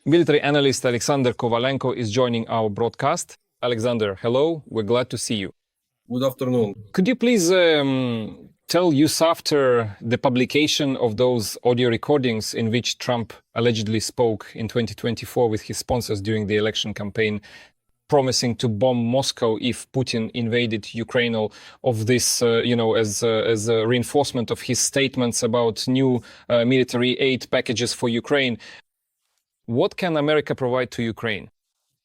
Military analyst Oleksandr Kovalenko is joining our broadcast. Alexander, hello. We're glad to see you. Good afternoon. Could you please tell us after the publication of those audio recordings in which Trump allegedly spoke in 2024 with his sponsors during the election campaign, promising to bomb Moscow if Putin invaded Ukraine, of this, as a reinforcement of his statements about new military aid packages for Ukraine. What can America provide to Ukraine?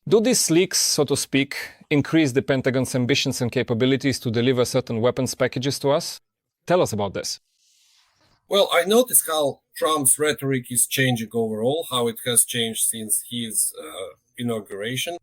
Do these leaks, so to speak, increase the Pentagon's ambitions and capabilities to deliver certain weapons packages to us? Tell us about this. Well, I noticed how Trump's rhetoric is changing overall, how it has changed since his inauguration.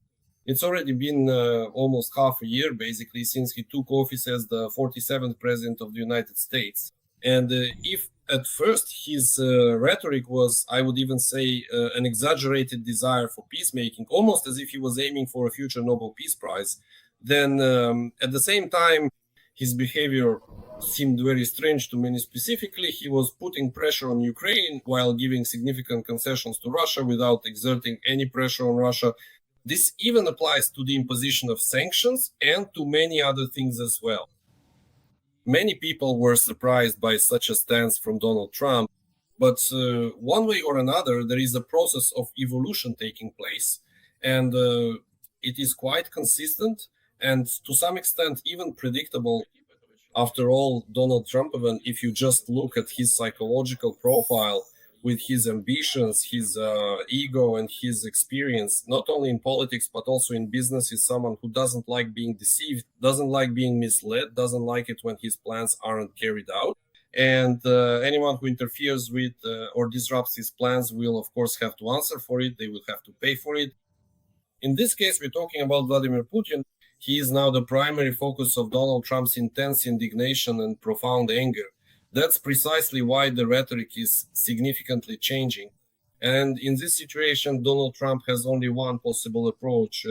It's already been almost half a year, basically, since he took office as the 47th president of the United States. And if at first his rhetoric was, I would even say, an exaggerated desire for peacemaking, almost as if he was aiming for a future Nobel Peace Prize, then at the same time, his behavior seemed very strange to many. Specifically, he was putting pressure on Ukraine while giving significant concessions to Russia without exerting any pressure on Russia. This even applies to the imposition of sanctions and to many other things as well. Many people were surprised by such a stance from Donald Trump, but one way or another, there is a process of evolution taking place, and it is quite consistent and to some extent even predictable. After all, Donald Trump, even if you just look at his psychological profile with his ambitions, his ego and his experience, not only in politics, but also in business, is someone who doesn't like being deceived, doesn't like being misled, doesn't like it when his plans aren't carried out. And anyone who interferes with or disrupts his plans will, of course, have to answer for it. They will have to pay for it. In this case, we're talking about Vladimir Putin. He is now the primary focus of Donald Trump's intense indignation and profound anger. That's precisely why the rhetoric is significantly changing. And in this situation, Donald Trump has only one possible approach,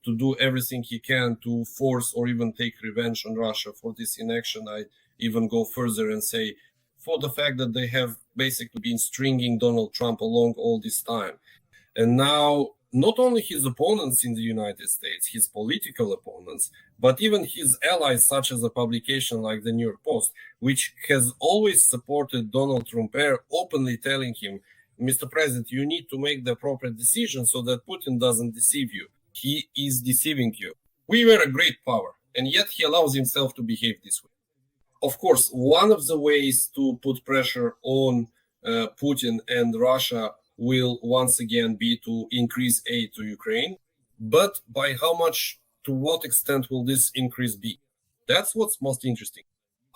to do everything he can to force or even take revenge on Russia for this inaction. I even go further and say for the fact that they have basically been stringing Donald Trump along all this time. And now, not only his opponents in the United States, his political opponents, but even his allies, such as a publication like the New York Post, which has always supported Donald Trump, openly telling him, Mr. President, you need to make the appropriate decision so that Putin doesn't deceive you. He is deceiving you. We were a great power, and yet he allows himself to behave this way. Of course, one of the ways to put pressure on Putin and Russia will once again be to increase aid to Ukraine. But by how much, to what extent will this increase be? That's what's most interesting.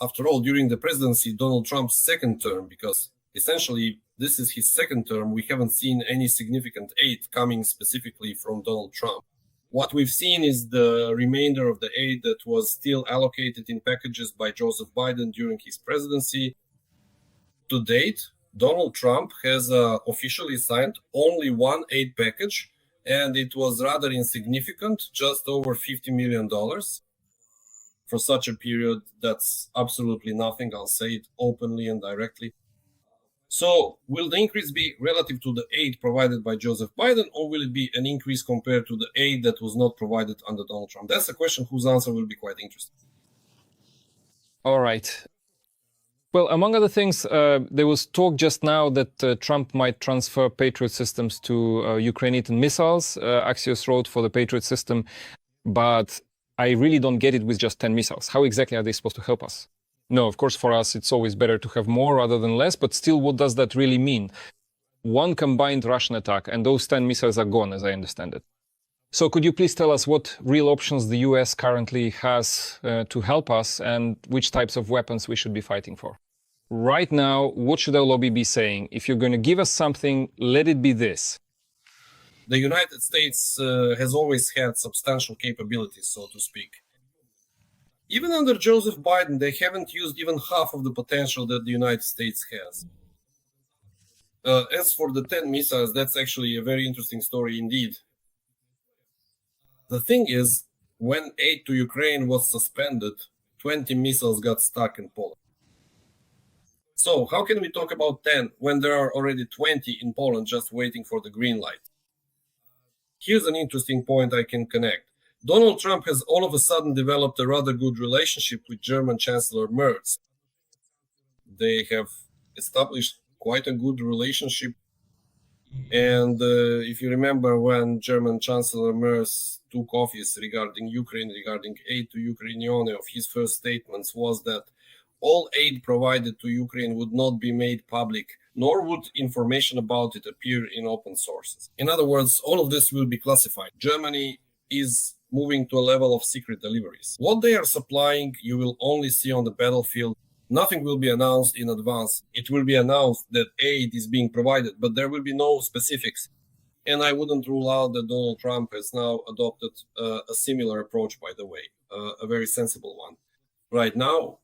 After all, during the presidency, Donald Trump's second term, because essentially this is his second term, we haven't seen any significant aid coming specifically from Donald Trump. What we've seen is the remainder of the aid that was still allocated in packages by Joseph Biden during his presidency. To date, Donald Trump has officially signed only one aid package, and it was rather insignificant, just over $50 million. For such a period, that's absolutely nothing. I'll say it openly and directly. So will the increase be relative to the aid provided by Joseph Biden, or will it be an increase compared to the aid that was not provided under Donald Trump? That's a question whose answer will be quite interesting. All right. Well, among other things, there was talk just now that Trump might transfer Patriot systems to Ukrainian missiles. Axios wrote for the Patriot system, but I really don't get it with just 10 missiles. How exactly are they supposed to help us? No, of course, for us, it's always better to have more rather than less, but still, what does that really mean? One combined Russian attack, and those 10 missiles are gone, as I understand it. So could you please tell us what real options the US currently has to help us and which types of weapons we should be fighting for? Right now, what should our lobby be saying? If you're going to give us something, let it be this. The United States has always had substantial capabilities, so to speak. Even under Joseph Biden, they haven't used even half of the potential that the United States has. As for the 10 missiles, that's actually a very interesting story indeed. The thing is, when aid to Ukraine was suspended, 20 missiles got stuck in Poland. So how can we talk about 10 when there are already 20 in Poland just waiting for the green light? Here's an interesting point I can connect. Donald Trump has all of a sudden developed a rather good relationship with German Chancellor Merz. They have established quite a good relationship. And if you remember when German Chancellor Merz took office regarding Ukraine, regarding aid to Ukraine, of his first statements was that all aid provided to Ukraine would not be made public, nor would information about it appear in open sources. In other words, all of this will be classified. Germany is moving to a level of secret deliveries. What they are supplying, you will only see on the battlefield. Nothing will be announced in advance. It will be announced that aid is being provided, but there will be no specifics. And I wouldn't rule out that Donald Trump has now adopted a similar approach, by the way, a very sensible one. Right now,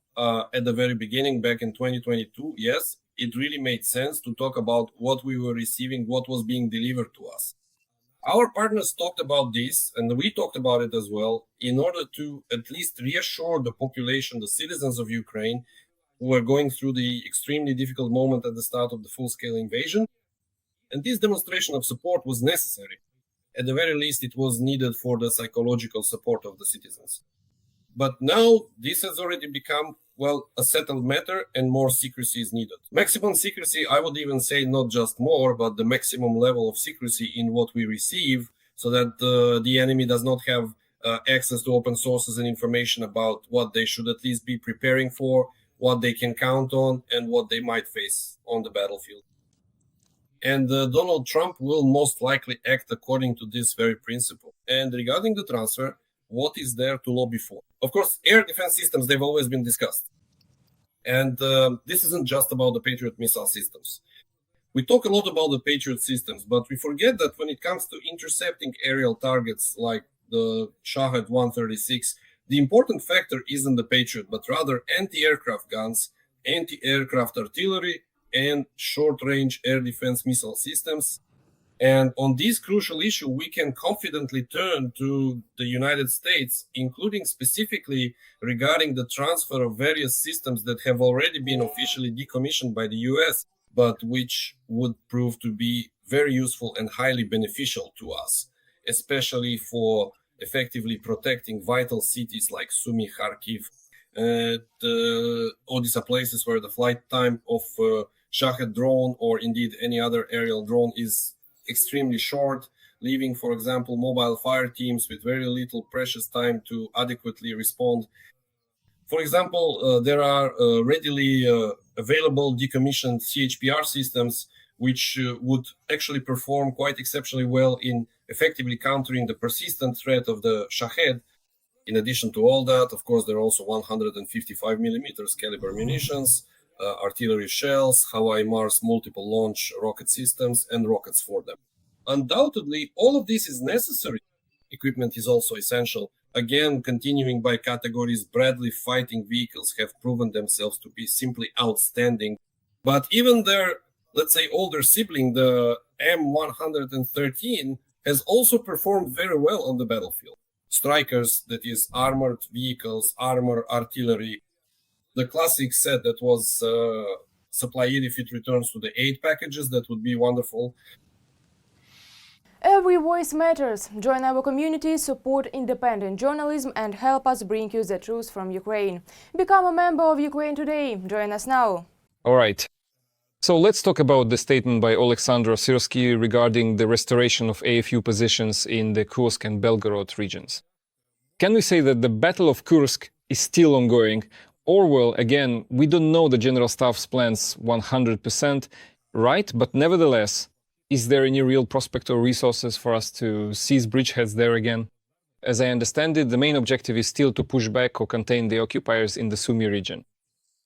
at the very beginning, back in 2022, yes, it really made sense to talk about what we were receiving, what was being delivered to us. Our partners talked about this, and we talked about it as well, in order to at least reassure the population, the citizens of Ukraine, who were going through the extremely difficult moment at the start of the full-scale invasion. And this demonstration of support was necessary. At the very least, it was needed for the psychological support of the citizens. But now this has already become, well, a settled matter, and more secrecy is needed. Maximum secrecy, I would even say not just more, but the maximum level of secrecy in what we receive, so that the enemy does not have access to open sources and information about what they should at least be preparing for, what they can count on, and what they might face on the battlefield. And Donald Trump will most likely act according to this very principle. And regarding the transfer, what is there to lobby for? Of course, air defense systems, they've always been discussed. And this isn't just about the Patriot missile systems. We talk a lot about the Patriot systems, but we forget that when it comes to intercepting aerial targets like the Shahed 136, the important factor isn't the Patriot, but rather anti-aircraft guns, anti-aircraft artillery, and short-range air defense missile systems. And on this crucial issue, we can confidently turn to the United States, including specifically regarding the transfer of various systems that have already been officially decommissioned by the US, but which would prove to be very useful and highly beneficial to us, especially for effectively protecting vital cities like Sumy, Kharkiv, all these are places where the flight time of Shahed drone or indeed any other aerial drone is extremely short, leaving, for example, mobile fire teams with very little precious time to adequately respond. For example, there are readily available decommissioned CHPR systems which would actually perform quite exceptionally well in effectively countering the persistent threat of the Shahed. In addition to all that, of course, there are also 155 millimeters caliber munitions, artillery shells, HIMARS multiple launch rocket systems, and rockets for them. Undoubtedly, all of this is necessary. Equipment is also essential. Again, continuing by categories, Bradley fighting vehicles have proven themselves to be simply outstanding. But even their, let's say, older sibling, the M113, has also performed very well on the battlefield. Strikers, that is, armored vehicles, armor, artillery, the classic set that was supplied if it returns to the aid packages, that would be wonderful. Every voice matters. Join our community, support independent journalism and help us bring you the truth from Ukraine. Become a member of Ukraine Today. Join us now. All right. So let's talk about the statement by Oleksandr Kovalenko regarding the restoration of AFU positions in the Kursk and Belgorod regions. Can we say that the Battle of Kursk is still ongoing? Or, well, again, we don't know the General Staff's plans 100%, right? But nevertheless, is there any real prospect or resources for us to seize bridgeheads there again? As I understand it, the main objective is still to push back or contain the occupiers in the Sumy region.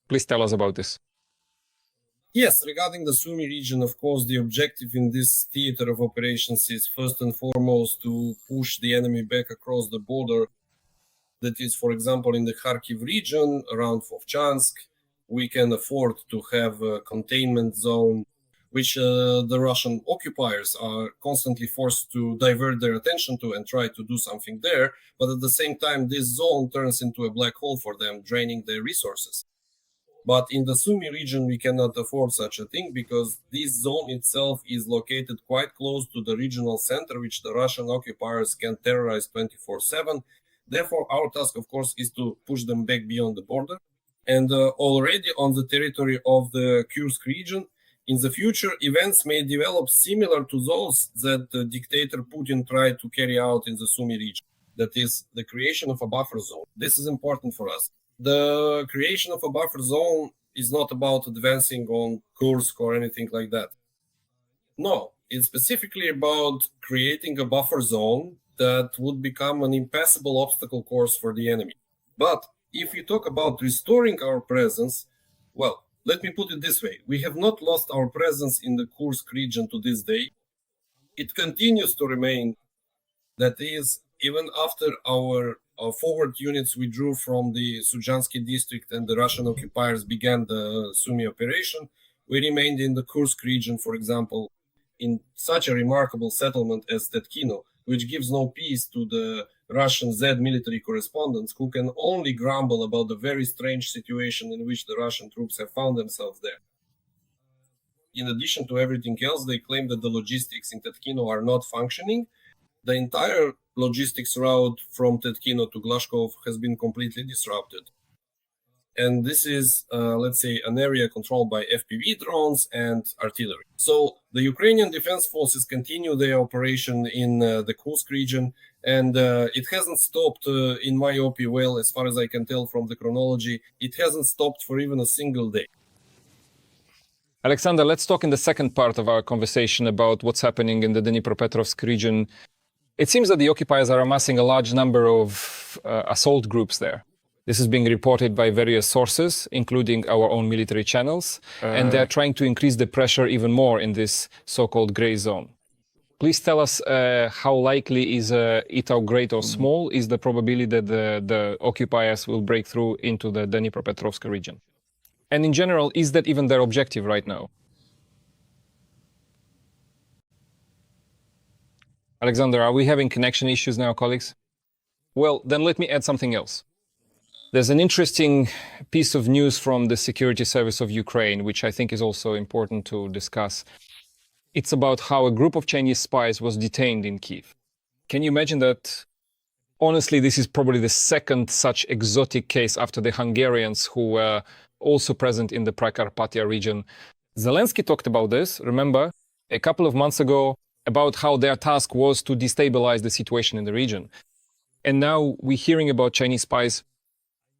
Please tell us about this. Yes, regarding the Sumy region, of course, the objective in this theater of operations is first and foremost to push the enemy back across the border. That is, for example, in the Kharkiv region, around Vovchansk, we can afford to have a containment zone, which the Russian occupiers are constantly forced to divert their attention to and try to do something there. But at the same time, this zone turns into a black hole for them, draining their resources. But in the Sumy region, we cannot afford such a thing because this zone itself is located quite close to the regional center, which the Russian occupiers can terrorize 24/7. Therefore, our task, of course, is to push them back beyond the border. And already on the territory of the Kursk region, in the future, events may develop similar to those that dictator Putin tried to carry out in the Sumy region. That is the creation of a buffer zone. This is important for us. The creation of a buffer zone is not about advancing on Kursk or anything like that. No, it's specifically about creating a buffer zone that would become an impassable obstacle course for the enemy. But if we talk about restoring our presence, well, let me put it this way. We have not lost our presence in the Kursk region to this day. It continues to remain. That is, even after our forward units withdrew from the Sudzhansky district and the Russian occupiers began the Sumy operation, we remained in the Kursk region, for example, in such a remarkable settlement as Tetkino, which gives no peace to the Russian Z military correspondents who can only grumble about the very strange situation in which the Russian troops have found themselves there. In addition to everything else, they claim that the logistics in Tetkino are not functioning. The entire logistics route from Tetkino to Glashkov has been completely disrupted. And this is, let's say, an area controlled by FPV drones and artillery. So the Ukrainian defense forces continue their operation in the Kursk region, and it hasn't stopped, in my opinion, well, as far as I can tell from the chronology, it hasn't stopped for even a single day. Alexander, let's talk in the second part of our conversation about what's happening in the Dnipropetrovsk region. It seems that the occupiers are amassing a large number of assault groups there. This is being reported by various sources, including our own military channels, and they're trying to increase the pressure even more in this so-called gray zone. Please tell us how likely is it, how great or small is the probability that the occupiers will break through into the Dnipropetrovsk region? And in general, is that even their objective right now? Alexander, are we having connection issues now, colleagues? Well, then let me add something else. There's an interesting piece of news from the Security Service of Ukraine, which I think is also important to discuss. It's about how a group of Chinese spies was detained in Kyiv. Can you imagine that? Honestly, this is probably the second such exotic case after the Hungarians who were also present in the Prakarpattia region. Zelensky talked about this, remember, a couple of months ago, about how their task was to destabilize the situation in the region. And now we're hearing about Chinese spies.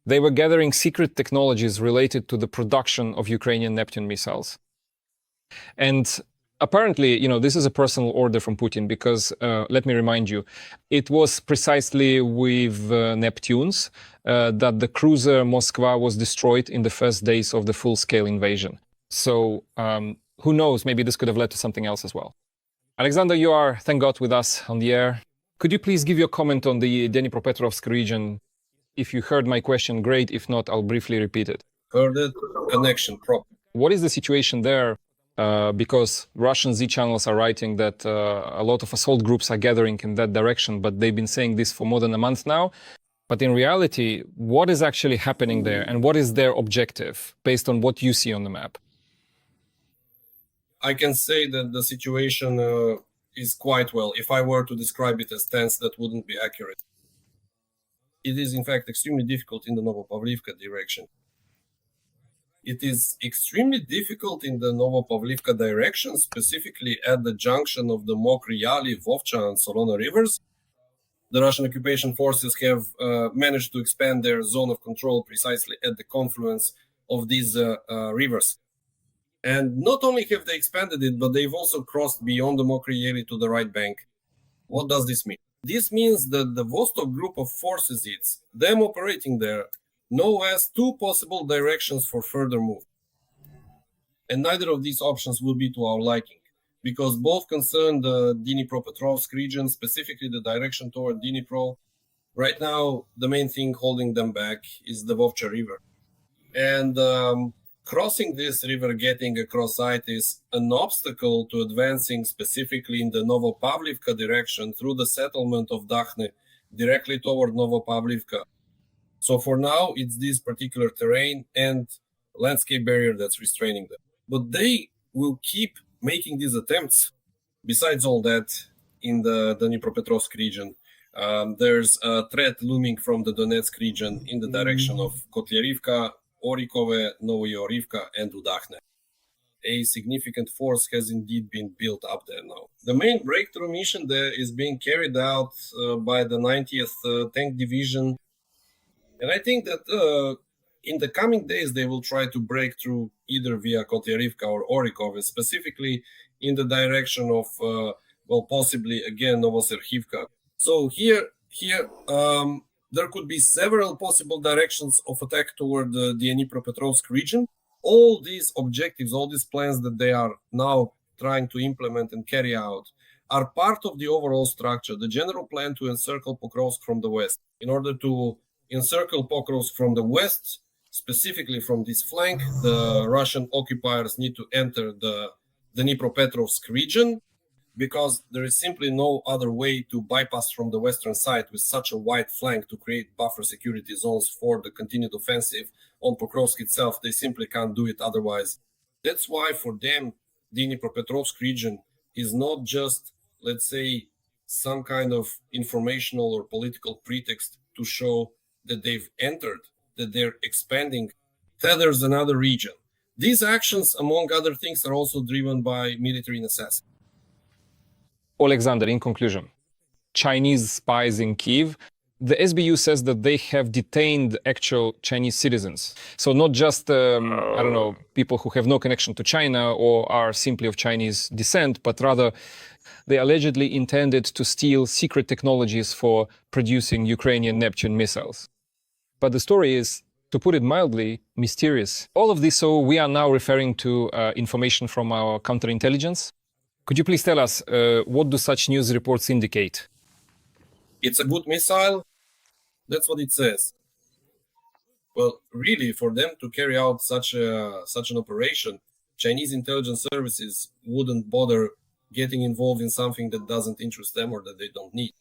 They were gathering secret technologies related to the production of Ukrainian Neptune missiles. And apparently, this is a personal order from Putin because, let me remind you, it was precisely with Neptunes that the cruiser Moskva was destroyed in the first days of the full-scale invasion. So who knows, maybe this could have led to something else as well. Alexander, you are, thank God, with us on the air. Could you please give your comment on the Dnipropetrovsk region? If you heard my question, great. If not, I'll briefly repeat it. Heard it. Connection problem. What is the situation there? Because Russian Z channels are writing that a lot of assault groups are gathering in that direction, but they've been saying this for more than a month now. But in reality, what is actually happening there and what is their objective based on what you see on the map? I can say that the situation is quite well. If I were to describe it as tense, that wouldn't be accurate. It is, in fact, extremely difficult in the Novopavlivka direction. It is extremely difficult in the Novopavlivka direction, specifically at the junction of the Mokry Yali, Vovcha, and Solona rivers. The Russian occupation forces have managed to expand their zone of control precisely at the confluence of these rivers. And not only have they expanded it, but they've also crossed beyond the Mokry Yali to the right bank. What does this mean? This means that the Vostok group of forces, them operating there, now has two possible directions for further move. And neither of these options will be to our liking, because both concern the Dnipropetrovsk region, specifically the direction toward Dnipro. Right now, the main thing holding them back is the Vovcha River. And crossing this river, getting across it, is an obstacle to advancing specifically in the Novopavlivka direction through the settlement of Dakhne, directly toward Novopavlivka. So for now, it's this particular terrain, and landscape barrier that's restraining them. But they will keep making these attempts. Besides all that, in the Dnipropetrovsk region, there's a threat looming from the Donetsk region in the direction of Kotlярivka, Orikove, Novoyorivka, and Udachne. A significant force has indeed been built up there now. The main breakthrough mission there is being carried out by the 90th Tank Division. And I think that in the coming days, they will try to break through either via Kotlярivka or Orikove, specifically in the direction of, possibly again, Novoserhivka. So here, there could be several possible directions of attack toward the Dnipropetrovsk region. All these objectives, all these plans that they are now trying to implement and carry out are part of the overall structure, the general plan to encircle Pokrovsk from the west. In order to encircle Pokrovsk from the west, specifically from this flank, the Russian occupiers need to enter the Dnipropetrovsk region, because there is simply no other way to bypass from the western side with such a wide flank to create buffer security zones for the continued offensive on Pokrovsk itself. They simply can't do it otherwise. That's why for them, the Dnipropetrovsk region is not just, let's say, some kind of informational or political pretext to show that they've entered, that they're expanding. Then there's another region. These actions, among other things, are also driven by military necessity. Oleksandr, in conclusion, Chinese spies in Kyiv, the SBU says that they have detained actual Chinese citizens. So not just, people who have no connection to China or are simply of Chinese descent, but rather they allegedly intended to steal secret technologies for producing Ukrainian Neptune missiles. But the story is, to put it mildly, mysterious. All of this, so we are now referring to information from our counterintelligence. Could you please tell us, what do such news reports indicate? It's a good missile. That's what it says. Well, really, for them to carry out such an operation, Chinese intelligence services wouldn't bother getting involved in something that doesn't interest them or that they don't need.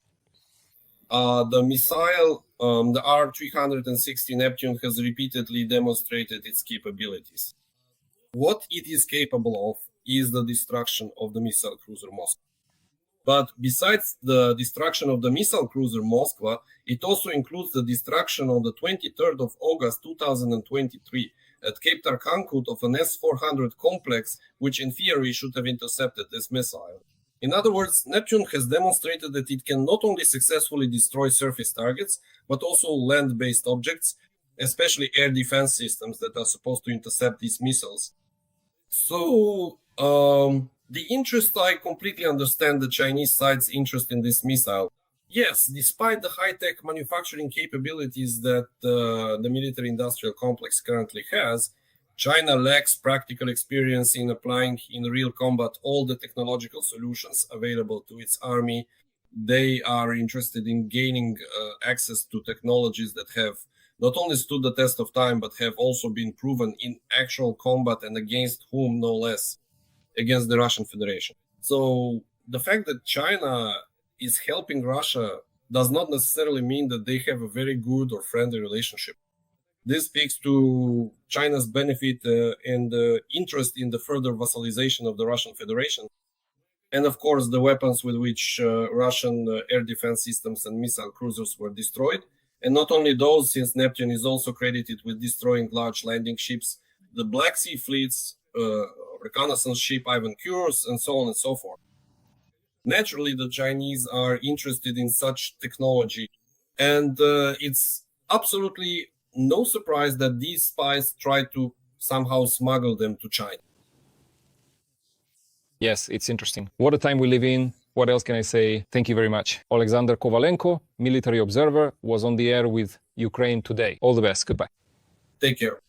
The missile, the R-360 Neptune, has repeatedly demonstrated its capabilities. What it is capable of is the destruction of the missile cruiser Moskva. But besides the destruction of the missile cruiser Moskva, it also includes the destruction on the 23rd of August 2023 at Cape Tarkankut of an S-400 complex, which in theory should have intercepted this missile. In other words, Neptune has demonstrated that it can not only successfully destroy surface targets, but also land-based objects, especially air defense systems that are supposed to intercept these missiles. So, the interest, I completely understand the Chinese side's interest in this missile. Yes, despite the high-tech manufacturing capabilities that the military-industrial complex currently has, China lacks practical experience in applying in real combat all the technological solutions available to its army. They are interested in gaining access to technologies that have not only stood the test of time, but have also been proven in actual combat, and against whom, no less, against the Russian Federation. So the fact that China is helping Russia does not necessarily mean that they have a very good or friendly relationship. This speaks to China's benefit and interest in the further vassalization of the Russian Federation. And of course, the weapons with which Russian air defense systems and missile cruisers were destroyed. And not only those, since Neptune is also credited with destroying large landing ships, the Black Sea fleets, reconnaissance ship Ivan Kursk, and so on and so forth. Naturally, the Chinese are interested in such technology, and it's absolutely no surprise that these spies try to somehow smuggle them to China. Yes, it's interesting. What a time we live in. What else can I say? Thank you very much. Oleksandr Kovalenko, military observer, was on the air with Ukraine Today. All the best. Goodbye. Take care.